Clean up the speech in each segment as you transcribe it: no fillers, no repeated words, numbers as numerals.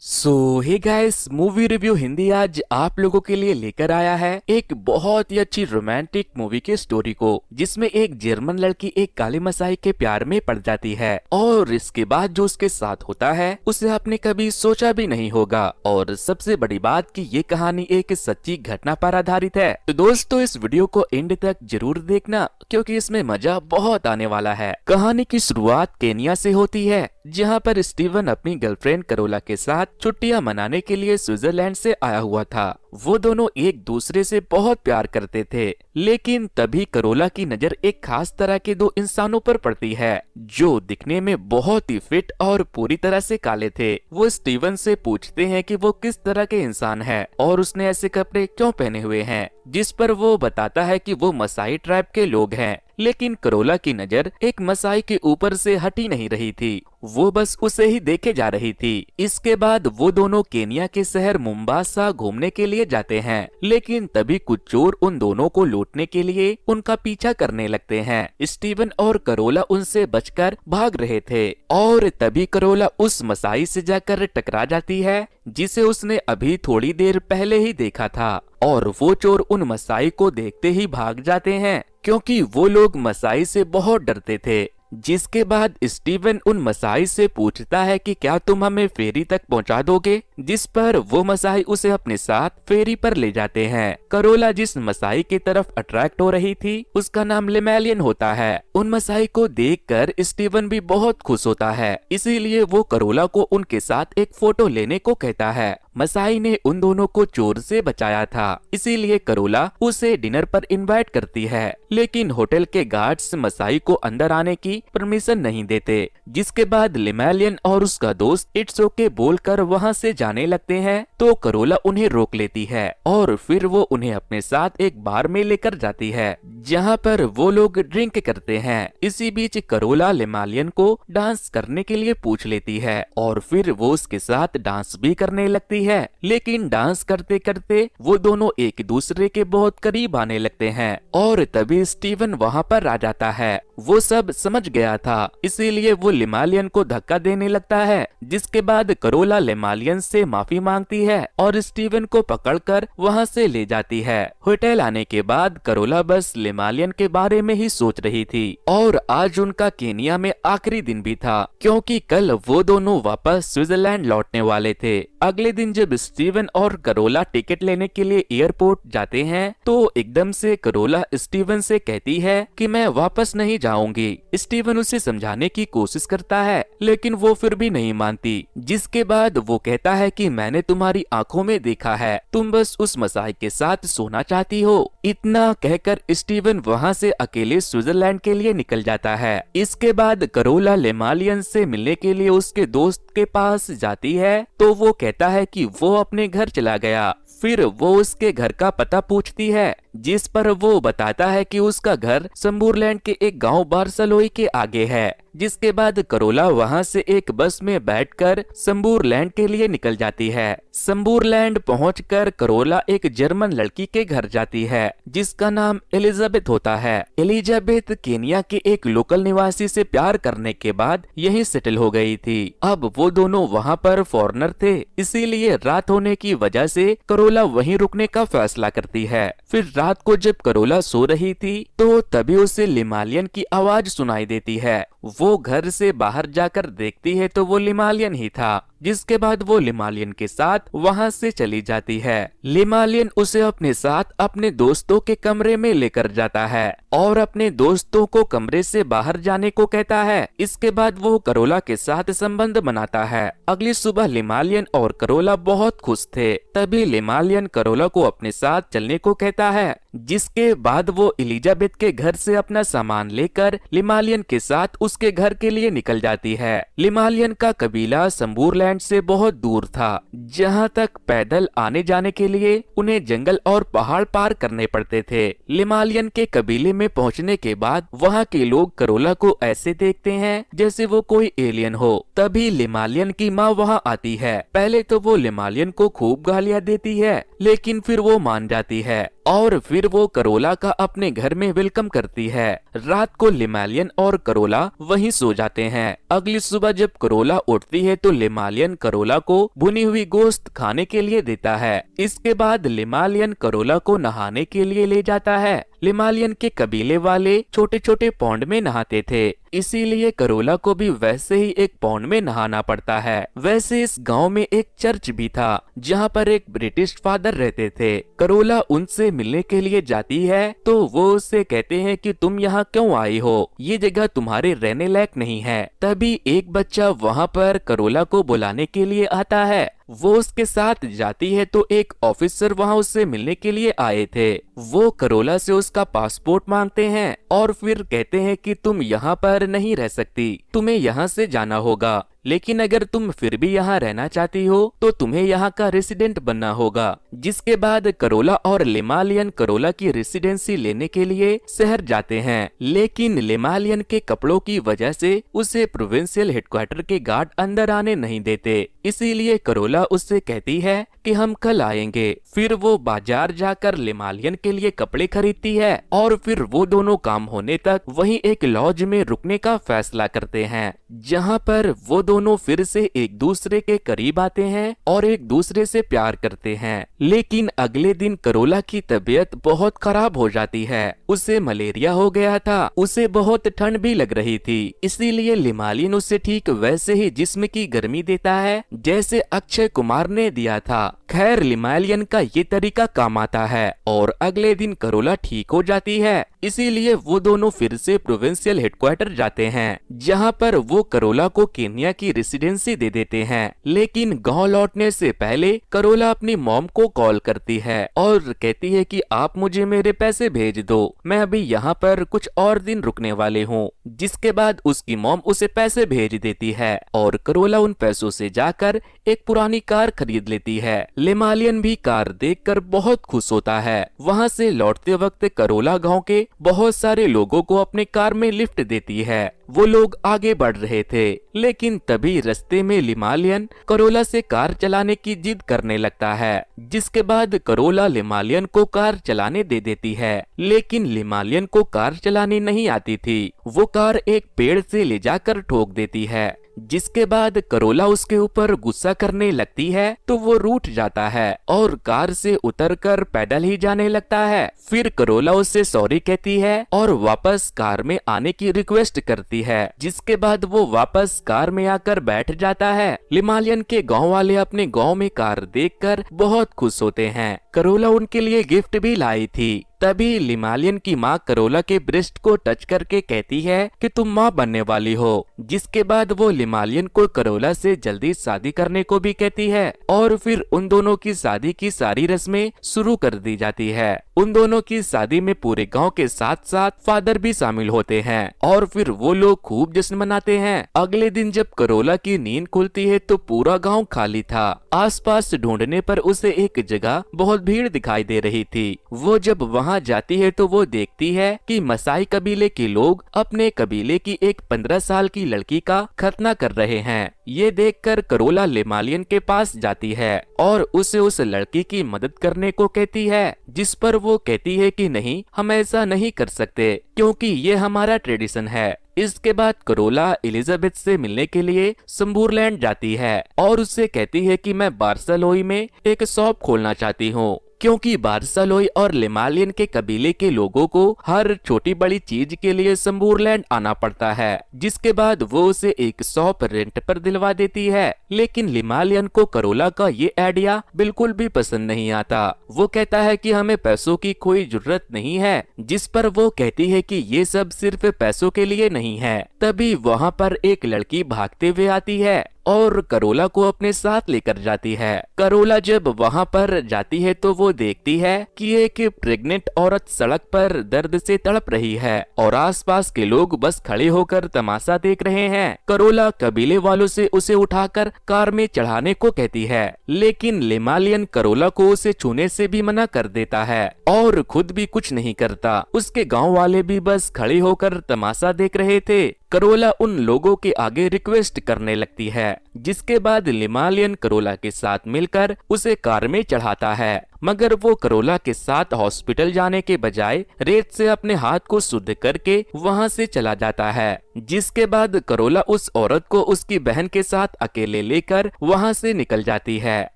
हे guys, movie review Hindi आज आप लोगों के लिए लेकर आया है एक बहुत ही अच्छी रोमांटिक मूवी की स्टोरी को, जिसमें एक जर्मन लड़की एक काली मसाई के प्यार में पड़ जाती है और इसके बाद जो उसके साथ होता है उसे आपने कभी सोचा भी नहीं होगा। और सबसे बड़ी बात कि ये कहानी एक सच्ची घटना पर आधारित है। तो दोस्तों, इस वीडियो को एंड तक जरूर देखना क्योंकि इसमें मजा बहुत आने वाला है। कहानी की शुरुआत केनिया से होती है, जहाँ पर स्टीवन अपनी गर्लफ्रेंड करोला के साथ छुट्टियां मनाने के लिए स्विट्जरलैंड से आया हुआ था। वो दोनों एक दूसरे से बहुत प्यार करते थे, लेकिन तभी करोला की नजर एक खास तरह के दो इंसानों पर पड़ती है जो दिखने में बहुत ही फिट और पूरी तरह से काले थे। वो स्टीवन से पूछते हैं कि वो किस तरह के इंसान है और उसने ऐसे कपड़े क्यों पहने हुए हैं, जिस पर वो बताता है कि वो मसाई ट्राइब के लोग हैं। लेकिन करोला की नजर एक मसाई के ऊपर से हटी नहीं रही थी, वो बस उसे ही देखे जा रही थी। इसके बाद वो दोनों केनिया के शहर मुम्बासा घूमने के लिए जाते हैं, लेकिन तभी कुछ चोर उन दोनों को लूटने के लिए उनका पीछा करने लगते हैं। स्टीवन और करोला उनसे बचकर भाग रहे थे और तभी करोला उस मसाई से जाकर टकरा जाती है जिसे उसने अभी थोड़ी देर पहले ही देखा था। और वो चोर उन मसाई को देखते ही भाग जाते हैं क्योंकि वो लोग मसाई से बहुत डरते थे। जिसके बाद स्टीवन उन मसाई से पूछता है कि क्या तुम हमें फेरी तक पहुंचा दोगे, जिस पर वो मसाई उसे अपने साथ फेरी पर ले जाते हैं। करोला जिस मसाई की तरफ अट्रैक्ट हो रही थी उसका नाम लिमैलियन होता है। उन मसाई को देखकर स्टीवन भी बहुत खुश होता है, इसीलिए वो करोला को उनके साथ एक फोटो लेने को कहता है। मसाई ने उन दोनों को चोर से बचाया था, इसीलिए करोला उसे डिनर पर इनवाइट करती है, लेकिन होटल के गार्ड्स मसाई को अंदर आने की परमिशन नहीं देते। जिसके बाद लिमैलियन और उसका दोस्त इट्स ओके बोलकर वहां से जाने लगते हैं, तो करोला उन्हें रोक लेती है और फिर वो उन्हें अपने साथ एक बार में लेकर जाती है जहां पर वो लोग ड्रिंक करते हैं। इसी बीच करोला लिमैलियन को डांस करने के लिए पूछ लेती है और फिर वो उसके साथ डांस भी करने लगती है। लेकिन डांस करते करते वो दोनों एक दूसरे के बहुत करीब आने लगते हैं और तभी स्टीवन वहां पर आ जाता है। वो सब समझ गया था, इसीलिए वो लिमैलियन को धक्का देने लगता है। जिसके बाद करोला लिमैलियन से माफी मांगती है और स्टीवन को पकड़कर वहां से ले जाती है। होटल आने के बाद करोला बस लिमैलियन के बारे में ही सोच रही थी और आज उनका केनिया में आखिरी दिन भी था क्योंकि कल वो दोनों वापस स्विट्जरलैंड लौटने वाले थे। अगले दिन जब स्टीवन और करोला टिकट लेने के लिए एयरपोर्ट जाते हैं तो एकदम से करोला स्टीवन से कहती है कि मैं वापस नहीं जाऊंगी। स्टीवन उसे समझाने की कोशिश करता है लेकिन वो फिर भी नहीं मानती। जिसके बाद वो कहता है कि मैंने तुम्हारी आंखों में देखा है, तुम बस उस मसाई के साथ सोना चाहती हो। इतना कहकर स्टीवन वहां से अकेले स्विट्जरलैंड के लिए निकल जाता है। इसके बाद करोला लिमैलियन से मिलने के लिए उसके दोस्त के पास जाती है तो वो कहता है कि वो अपने घर चला गया। फिर वो उसके घर का पता पूछती है, जिस पर वो बताता है कि उसका घर सम्बूरलैंड के एक गांव बार्सलोई के आगे है। जिसके बाद करोला वहां से एक बस में बैठकर सम्बूरलैंड के लिए निकल जाती है। सम्बूरलैंड पहुंचकर करोला एक जर्मन लड़की के घर जाती है जिसका नाम एलिजाबेथ होता है। एलिजाबेथ केनिया के एक लोकल निवासी से प्यार करने के बाद यहीं सेटल हो गई थी। अब वो दोनों वहां पर फॉरेनर थे, इसीलिए रात होने की वजह से करोला वहीं रुकने का फैसला करती है। फिर रात को जब करोला सो रही थी तो तभी उसे लिमैलियन की आवाज सुनाई देती है। वो घर से बाहर जाकर देखती है तो वो लिमैलियन ही था। जिसके बाद वो लिमैलियन के साथ वहां से चली जाती है। लिमैलियन उसे अपने साथ अपने दोस्तों के कमरे में लेकर जाता है और अपने दोस्तों को कमरे से बाहर जाने को कहता है। इसके बाद वो करोला के साथ संबंध बनाता है। अगली सुबह लिमैलियन और करोला बहुत खुश थे। तभी लिमैलियन करोला को अपने साथ चलने को कहता है। जिसके बाद वो एलिजाबेथ के घर से अपना सामान लेकर लिमैलियन के साथ उसके घर के लिए निकल जाती है। लिमैलियन का कबीला सम्बूरलैंड से बहुत दूर था, जहाँ तक पैदल आने जाने के लिए उन्हें जंगल और पहाड़ पार करने पड़ते थे। लिमैलियन के कबीले में पहुँचने के बाद वहाँ के लोग करोला को ऐसे देखते हैं जैसे वो कोई एलियन हो। तभी लिमैलियन की माँ वहाँ आती है। पहले तो वो लिमैलियन को खूब गालियाँ देती है, लेकिन फिर वो मान जाती है और फिर वो करोला का अपने घर में वेलकम करती है। रात को लिमालियन और करोला वहीं सो जाते हैं। अगली सुबह जब करोला उठती है तो लिमालियन करोला को भुनी हुई गोश्त खाने के लिए देता है। इसके बाद लिमालियन करोला को नहाने के लिए ले जाता है। लिमालियन के कबीले वाले छोटे छोटे पौंड में नहाते थे, इसीलिए करोला को भी वैसे ही एक पौंड में नहाना पड़ता है। वैसे इस गांव में एक चर्च भी था जहां पर एक ब्रिटिश फादर रहते थे। करोला उनसे मिलने के लिए जाती है तो वो उससे कहते हैं कि तुम यहाँ क्यों आई हो, ये जगह तुम्हारे रहने लायक नहीं है। तभी एक बच्चा वहाँ पर करोला को बुलाने के लिए आता है। वो उसके साथ जाती है तो एक ऑफिसर वहाँ उससे मिलने के लिए आए थे। वो करोला से उसका पासपोर्ट मांगते हैं और फिर कहते हैं कि तुम यहाँ पर नहीं रह सकती, तुम्हें यहाँ से जाना होगा, लेकिन अगर तुम फिर भी यहाँ रहना चाहती हो तो तुम्हें यहाँ का रेसिडेंट बनना होगा। जिसके बाद करोला और लिमालियन करोला की रेसिडेंसी लेने के लिए शहर जाते हैं, लेकिन लिमालियन के कपड़ों की वजह से उसे प्रोविंशियल हेडक्वार्टर के गार्ड अंदर आने नहीं देते। इसीलिए करोला उससे कहती है कि हम कल आएंगे। फिर वो बाजार जाकर लिमालियन के लिए कपड़े खरीदती है और फिर वो दोनों काम होने तक वहीं एक लॉज में रुकने का फैसला करते हैं, जहाँ पर वो दोनों फिर से एक दूसरे के करीब आते हैं और एक दूसरे से प्यार करते हैं। लेकिन अगले दिन करोला की तबीयत बहुत खराब हो जाती है। उसे मलेरिया हो गया था, उसे बहुत ठंड भी लग रही थी, इसीलिए लिमालियन उसे ठीक वैसे ही जिस्म की गर्मी देता है जैसे अक्षय कुमार ने दिया था। खैर लिमालियन का ये तरीका काम आता है और अगले दिन करोला ठीक हो जाती है। इसीलिए वो दोनों फिर से प्रोविंशियल हेडक्वार्टर जाते हैं, जहाँ पर वो करोला को केन्या की रेसिडेंसी दे देते हैं। लेकिन गांव लौटने से पहले करोला अपनी मॉम को कॉल करती है और कहती है कि आप मुझे मेरे पैसे भेज दो, मैं अभी यहाँ पर कुछ और दिन रुकने वाले हूँ। जिसके बाद उसकी मॉम उसे पैसे भेज देती है और करोला उन पैसों से जाकर एक पुरानी कार खरीद लेती है। लिमालियन भी कार देखकर बहुत खुश होता है। वहाँ से लौटते वक्त करोला गांव के बहुत सारे लोगों को अपने कार में लिफ्ट देती है। वो लोग आगे बढ़ रहे थे, लेकिन तभी रास्ते में लिमालियन करोला से कार चलाने की जिद करने लगता है। जिसके बाद करोला लिमालियन को कार चलाने दे देती है, लेकिन लिमालियन को कार चलानी नहीं आती थी। वो कार एक पेड़ से ले जाकर ठोक देती है। जिसके बाद करोला उसके ऊपर गुस्सा करने लगती है तो वो रूठ जाता है और कार से उतरकर पैदल ही जाने लगता है। फिर करोला उससे सॉरी कहती है और वापस कार में आने की रिक्वेस्ट करती है। जिसके बाद वो वापस कार में आकर बैठ जाता है। लिमालियन के गांव वाले अपने गांव में कार देखकर बहुत खुश होते हैं। करोला उनके लिए गिफ्ट भी लाई थी। तभी लिमालियन की माँ करोला के ब्रेस्ट को टच करके कहती है कि तुम माँ बनने वाली हो। जिसके बाद वो लिमालियन को करोला से जल्दी शादी करने को भी कहती है और फिर उन दोनों की शादी की सारी रस्में शुरू कर दी जाती है। उन दोनों की शादी में पूरे गांव के साथ साथ फादर भी शामिल होते हैं और फिर वो लोग खूब जश्न मनाते हैं। अगले दिन जब करोला की नींद खुलती है तो पूरा गांव खाली था। आसपास ढूंढने पर उसे एक जगह बहुत भीड़ दिखाई दे रही थी। वो जब वहाँ जाती है तो वो देखती है कि मसाई कबीले के लोग अपने कबीले की एक 15 साल की लड़की का खतना कर रहे हैं। ये देखकर करोला लिमालियन के पास जाती है और उसे उस लड़की की मदद करने को कहती है, जिस पर वो कहती है कि नहीं, हम ऐसा नहीं कर सकते क्योंकि ये हमारा ट्रेडिशन है। इसके बाद करोला एलिजाबेथ से मिलने के लिए संबूरलैंड जाती है और उससे कहती है कि मैं बार्सलोई में एक शॉप खोलना चाहती हूँ, क्योंकि बार्सलोई और लिमालियन के कबीले के लोगों को हर छोटी बड़ी चीज के लिए संबूरलैंड आना पड़ता है। जिसके बाद वो उसे एक शॉप रेंट पर दिलवा देती है। लेकिन लिमालियन को करोला का ये आइडिया बिल्कुल भी पसंद नहीं आता। वो कहता है कि हमें पैसों की कोई जरूरत नहीं है, जिस पर वो कहती है कि ये सब सिर्फ पैसों के लिए नहीं है। तभी वहाँ पर एक लड़की भागते हुए आती है और करोला को अपने साथ लेकर जाती है। करोला जब वहाँ पर जाती है तो वो देखती है कि एक प्रेग्नेंट औरत सड़क पर दर्द से तड़प रही है और आसपास के लोग बस खड़े होकर तमाशा देख रहे हैं। करोला कबीले वालों से उसे उठाकर कार में चढ़ाने को कहती है, लेकिन लिमालियन करोला को उसे छूने से भी मना कर देता है और खुद भी कुछ नहीं करता। उसके गाँव वाले भी बस खड़े होकर तमाशा देख रहे थे। करोला उन लोगों के आगे रिक्वेस्ट करने लगती है, जिसके बाद लिमालियन करोला के साथ मिलकर उसे कार में चढ़ाता है, मगर वो करोला के साथ हॉस्पिटल जाने के बजाय रेत से अपने हाथ को शुद्ध करके वहाँ से चला जाता है। जिसके बाद करोला उस औरत को उसकी बहन के साथ अकेले लेकर वहाँ से निकल जाती है,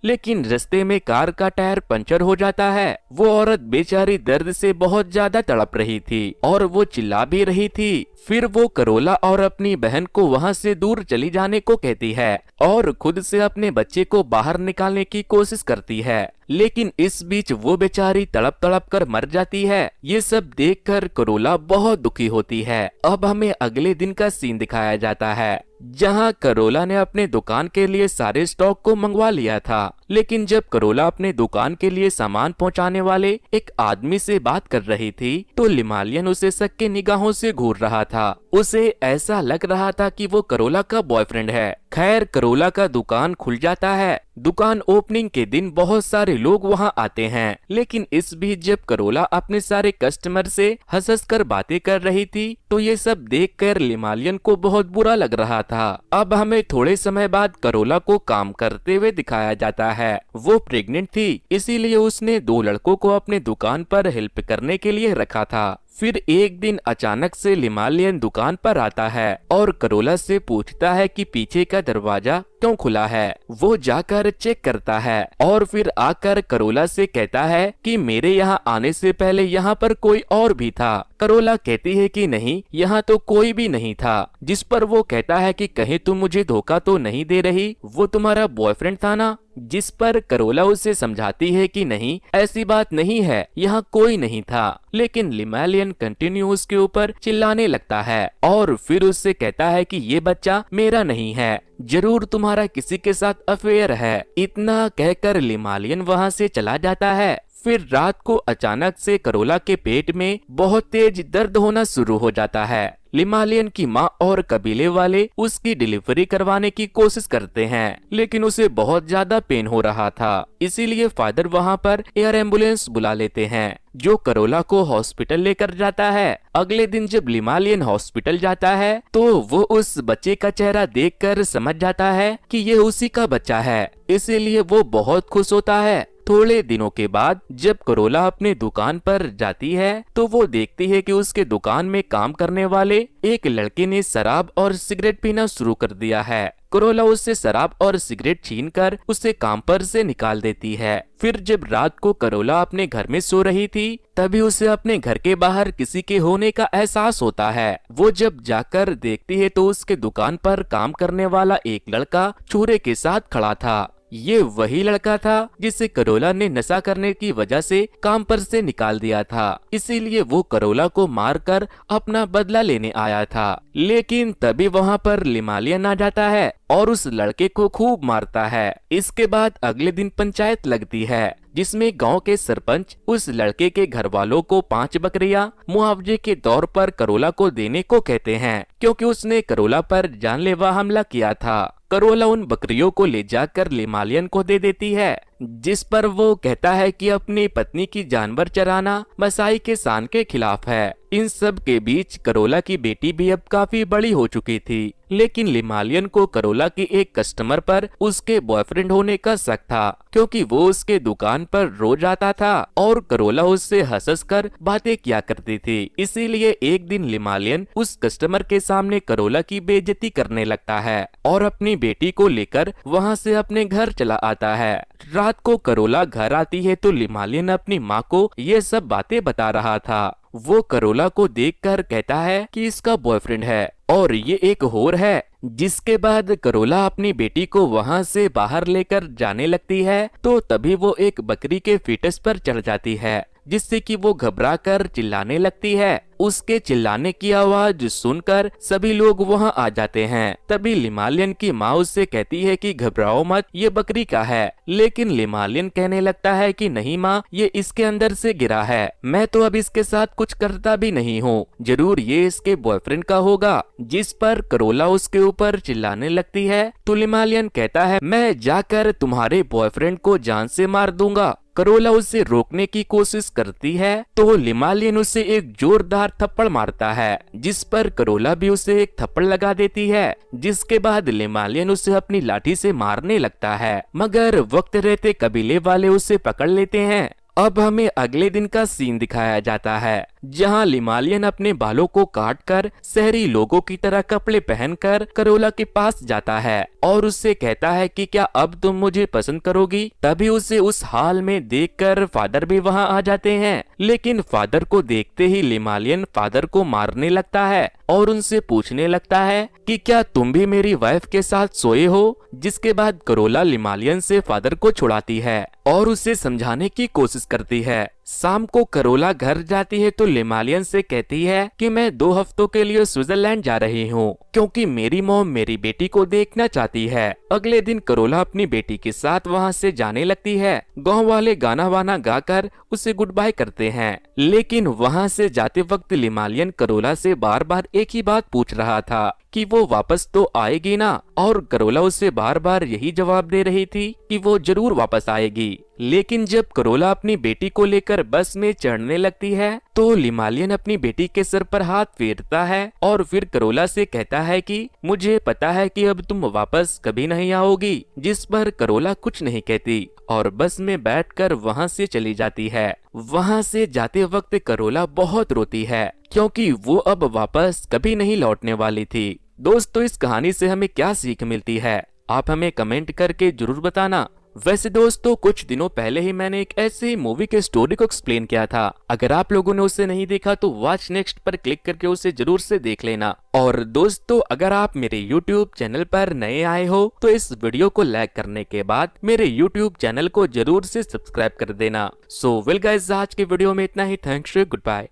लेकिन रास्ते में कार का टायर पंचर हो जाता है। वो औरत बेचारी दर्द से बहुत ज्यादा तड़प रही थी और वो चिल्ला भी रही थी। फिर वो करोला और अपनी बहन को वहाँ से दूर चली जाने को कहती है और खुद से अपने बच्चे को बाहर निकालने की कोशिश करती है, लेकिन इस बीच वो बेचारी तड़प तड़प कर मर जाती है। ये सब देखकर करोला बहुत दुखी होती है। अब हमें अगले दिन का सीन दिखाया जाता है, जहां करोला ने अपने दुकान के लिए सारे स्टॉक को मंगवा लिया था, लेकिन जब करोला अपने दुकान के लिए सामान पहुंचाने वाले एक आदमी से बात कर रही थी तो लिमालियन उसे शक के निगाहों से घूर रहा था। उसे ऐसा लग रहा था कि वो करोला का बॉयफ्रेंड है। खैर, करोला का दुकान खुल जाता है। दुकान ओपनिंग के दिन बहुत सारे लोग वहां आते हैं, लेकिन इस बीच जब करोला अपने सारे कस्टमर से हंस कर बातें कर रही थी तो ये सब देखकर लिमालियन को बहुत बुरा लग रहा था। अब हमें थोड़े समय बाद करोला को काम करते हुए दिखाया जाता है। वो प्रेग्नेंट थी, इसीलिए उसने 2 लड़कों को अपने दुकान पर हेल्प करने के लिए रखा था। फिर एक दिन अचानक से लिमालियन दुकान पर आता है और करोला से पूछता है कि पीछे का दरवाजा क्यों खुला है। वो जाकर चेक करता है और फिर आकर करोला से कहता है कि मेरे यहाँ आने से पहले यहाँ पर कोई और भी था। करोला कहती है कि नहीं, यहाँ तो कोई भी नहीं था, जिस पर वो कहता है कि कहीं तुम मुझे धोखा तो नहीं दे रही, वो तुम्हारा बॉयफ्रेंड था ना। जिस पर करोला उसे समझाती है कि नहीं, ऐसी बात नहीं है, यहाँ कोई नहीं था। लेकिन लिमालियन कंटिन्यू उसके ऊपर चिल्लाने लगता है और फिर उससे कहता है कि ये बच्चा मेरा नहीं है, जरूर तुम्हारा किसी के साथ अफेयर है। इतना कहकर लिमालियन वहाँ से चला जाता है। फिर रात को अचानक से करोला के पेट में बहुत तेज दर्द होना शुरू हो जाता है। लिमालियन की माँ और कबीले वाले उसकी डिलीवरी करवाने की कोशिश करते हैं, लेकिन उसे बहुत ज्यादा पेन हो रहा था। इसीलिए फादर वहाँ पर एयर एम्बुलेंस बुला लेते हैं, जो करोला को हॉस्पिटल लेकर जाता है। अगले दिन जब लिमालियन हॉस्पिटल जाता है तो वो उस बच्चे का चेहरा देखकर समझ जाता है कि ये उसी का बच्चा है, इसीलिए वो बहुत खुश होता है। थोड़े दिनों के बाद जब करोला अपने दुकान पर जाती है तो वो देखती है कि उसके दुकान में काम करने वाले एक लड़के ने शराब और सिगरेट पीना शुरू कर दिया है। करोला उससे शराब और सिगरेट छीनकर उसे काम पर से निकाल देती है। फिर जब रात को करोला अपने घर में सो रही थी तभी उसे अपने घर के बाहर किसी के होने का एहसास होता है। वो जब जाकर देखती है तो उसके दुकान पर काम करने वाला एक लड़का छुरे के साथ खड़ा था। ये वही लड़का था जिसे करोला ने नशा करने की वजह से काम पर से निकाल दिया था, इसीलिए वो करोला को मारकर अपना बदला लेने आया था। लेकिन तभी वहाँ पर लिमालियन आ जाता है और उस लड़के को खूब मारता है। इसके बाद अगले दिन पंचायत लगती है, जिसमें गांव के सरपंच उस लड़के के घर वालों को 5 बकरियां मुआवजे के तौर पर करोला को देने को कहते हैं, क्योंकि उसने करोला पर जानलेवा हमला किया था। करोला उन बकरियों को ले जाकर लिमालियन को दे देती है, जिस पर वो कहता है कि अपनी पत्नी की जानवर चराना मसाई के शान के खिलाफ है। इन सब के बीच करोला की बेटी भी अब काफी बड़ी हो चुकी थी, लेकिन लिमालियन को करोला की एक कस्टमर पर उसके बॉयफ्रेंड होने का शक था, क्योंकि वो उसके दुकान पर रोज आता था और करोला उससे हंस कर बातें किया करती थी। इसीलिए एक दिन लिमालियन उस कस्टमर के सामने करोला की बेइज्जती करने लगता है और अपनी बेटी को लेकर वहाँ से अपने घर चला आता है। रात को करोला घर आती है तो लिमालियन अपनी माँ को ये सब बातें बता रहा था। वो करोला को देखकर कहता है कि इसका बॉयफ्रेंड है और ये एक होर है। जिसके बाद करोला अपनी बेटी को वहाँ से बाहर लेकर जाने लगती है तो तभी वो एक बकरी के फीटस पर चढ़ जाती है, जिससे कि वो घबराकर चिल्लाने लगती है। उसके चिल्लाने की आवाज सुनकर सभी लोग वहां आ जाते हैं। तभी लिमालियन की माँ उससे कहती है कि घबराओ मत, ये बकरी का है। लेकिन लिमालियन कहने लगता है कि नहीं माँ, ये इसके अंदर से गिरा है, मैं तो अब इसके साथ कुछ करता भी नहीं हूँ, जरूर ये इसके बॉयफ्रेंड का होगा। जिस पर करोला उसके ऊपर चिल्लाने लगती है तो लिमालियन कहता है मैं जाकर तुम्हारे बॉयफ्रेंड को जान से मार दूंगा। करोला उसे रोकने की कोशिश करती है तो लिमालियन उसे एक जोरदार बार थप्पड़ मारता है, जिस पर करोला भी उसे एक थप्पड़ लगा देती है, जिसके बाद लिमालियन उसे अपनी लाठी से मारने लगता है, मगर वक्त रहते कबीले वाले उसे पकड़ लेते हैं। अब हमें अगले दिन का सीन दिखाया जाता है, जहां लिमालियन अपने बालों को काटकर शहरी लोगों की तरह कपड़े पहनकर करोला के पास जाता है और उससे कहता है कि क्या अब तुम मुझे पसंद करोगी। तभी उसे उस हाल में देखकर फादर भी वहां आ जाते हैं, लेकिन फादर को देखते ही लिमालियन फादर को मारने लगता है और उनसे पूछने लगता है कि क्या तुम भी मेरी वाइफ के साथ सोए हो। जिसके बाद करोला लिमालियन से फादर को छुड़ाती है और उसे समझाने की कोशिश करती है। शाम को करोला घर जाती है तो लिमालियन से कहती है कि मैं 2 हफ्तों के लिए स्विट्जरलैंड जा रही हूँ, क्योंकि मेरी मॉम मेरी बेटी को देखना चाहती है। अगले दिन करोला अपनी बेटी के साथ वहाँ से जाने लगती है। गांव वाले गाना वाना गाकर उसे गुड बाय करते हैं, लेकिन वहाँ से जाते वक्त लिमालियन करोला से बार बार एक ही बात पूछ रहा था कि वो वापस तो आएगी ना, और करोला उसे बार बार यही जवाब दे रही थी कि वो जरूर वापस आएगी। लेकिन जब करोला अपनी बेटी को लेकर बस में चढ़ने लगती है तो लिमालियन अपनी बेटी के सर पर हाथ फेरता है और फिर करोला से कहता है कि मुझे पता है कि अब तुम वापस कभी नहीं आओगी। जिस पर करोला कुछ नहीं कहती और बस में बैठकर वहां से चली जाती है। वहां से जाते वक्त करोला बहुत रोती है, क्योंकि वो अब वापस कभी नहीं लौटने वाली थी। दोस्तों, इस कहानी से हमें क्या सीख मिलती है, आप हमें कमेंट करके जरूर बताना। वैसे दोस्तों, कुछ दिनों पहले ही मैंने एक ऐसी मूवी के स्टोरी को एक्सप्लेन किया था। अगर आप लोगों ने उसे नहीं देखा तो वॉच नेक्स्ट पर क्लिक करके उसे जरूर से देख लेना। और दोस्तों, अगर आप मेरे YouTube चैनल पर नए आए हो तो इस वीडियो को लाइक करने के बाद मेरे YouTube चैनल को जरूर से सब्सक्राइब कर देना। सो वेल गाइस, आज के वीडियो में इतना ही। Thanks, good bye.